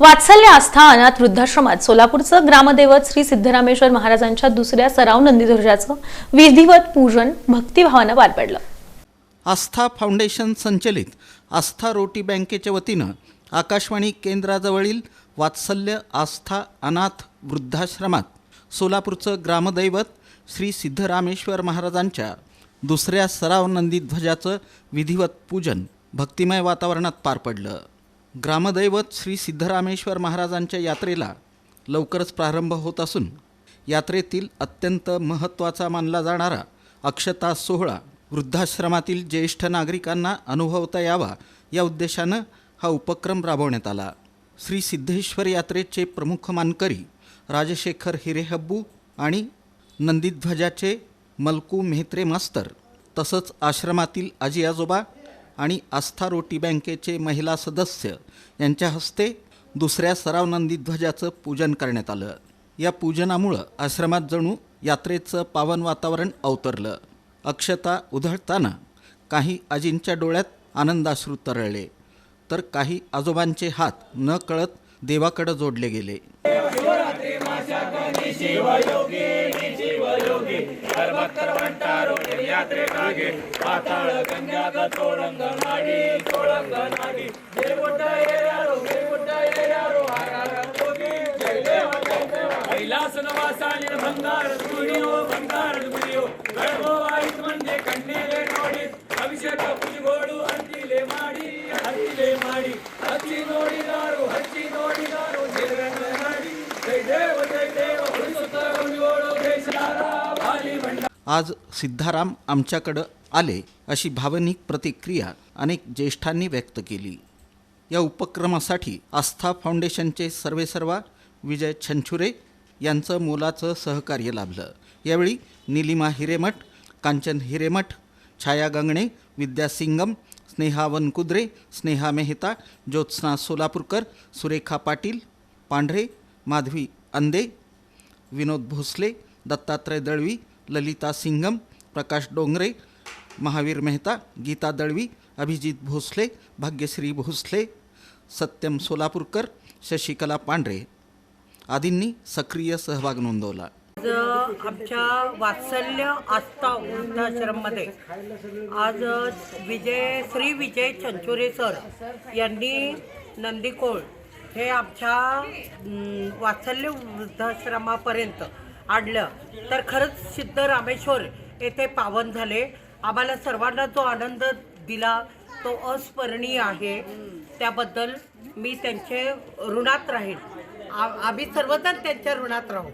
वात्सल्य आस्था अनाथ वृद्धाश्रमात सोलापूरचं ग्रामदैवत श्री सिद्धरामेश्वर महाराजांच्या दुसऱ्या सराव नंदीध्वजाचं विधिवत पूजन भक्तिभावानं पार पडलं। आस्था फाउंडेशन संचलित आस्था रोटी बँकेच्या वतीनं आकाशवाणी केंद्राजवळील वात्सल्य आस्था अनाथ वृद्धाश्रमात सोलापूरचं ग्रामदैवत श्री सिद्धरामेश्वर महाराजांच्या दुसऱ्या सराव नंदीध्वजाचं विधिवत पूजन भक्तिमय वातावरणात पार पडलं। ग्रामदैवत श्री सिद्धरामेश्वर महाराजांच्या यात्रेला लवकरच प्रारंभ होत असून यात्रेतील अत्यंत महत्त्वाचा मानला जाणारा अक्षता सोहळा वृद्धाश्रमातील ज्येष्ठ नागरिकांना अनुभवता यावा या उद्देशानं हा उपक्रम राबवण्यात आला। श्री सिद्धेश्वर यात्रेचे प्रमुख मानकरी राजशेखर हिरेहब्बू आणि नंदीध्वजाचे मलकू मेहत्रे मास्तर तसंच आश्रमातील आजी आजोबा आणि आस्था रोटी बँकेचे महिला सदस्य यांच्या हस्ते दुसऱ्या सराव नंदीध्वजाचं पूजन करण्यात आलं। या पूजनामुळं आश्रमात जणू यात्रेचं पावन वातावरण अवतरलं। अक्षता उधळताना काही आजींच्या डोळ्यात आनंदाश्रू तरळले तर काही आजोबांचे हात न कळत देवाकडे जोडले गेले। आज सिद्धाराम आमच्याकडं आले अशी भावनिक प्रतिक्रिया अनेक ज्येष्ठांनी व्यक्त केली। या उपक्रमासाठी आस्था फाउंडेशनचे सर्वेसर्वा विजय छंछुरे यांचं मोलाचं सहकार्य लाभलं। यावेळी नीलिमा हिरेमठ, कांचन हिरेमठ, छाया गंगणे, विद्या सिंगम, स्नेहा वनकुद्रे, स्नेहा मेहता, ज्योत्स्ना सोलापूरकर, सुरेखा पाटील पांढरे, माधवी अंदे, विनोद भोसले, दत्तात्रय दळवी, ललिता सिंगम, प्रकाश डोंगरे, महावीर मेहता, गीता दळवी, अभिजित भोसले, भाग्यश्री भोसले, सत्यम सोलापूरकर, शशिकला पांढरे आदींनी सक्रिय सहभाग नोंदवला। आमच्या वात्सल्य आस्था वृद्धाश्रममध्ये आज श्री विजय छंछुरे सर यांनी नंदीकोळ हे आमच्या वात्सल्य वृद्धाश्रमापर्यंत आणलं तर खरंच सिद्धरामेश्वर येथे पावन झाले। आम्हाला सर्वांना जो आनंद दिला तो अस्मरणीय आहे। त्याबद्दल मी त्यांचे ऋणात राहील। आम्ही सर्वजण त्यांच्या ऋणात राहू।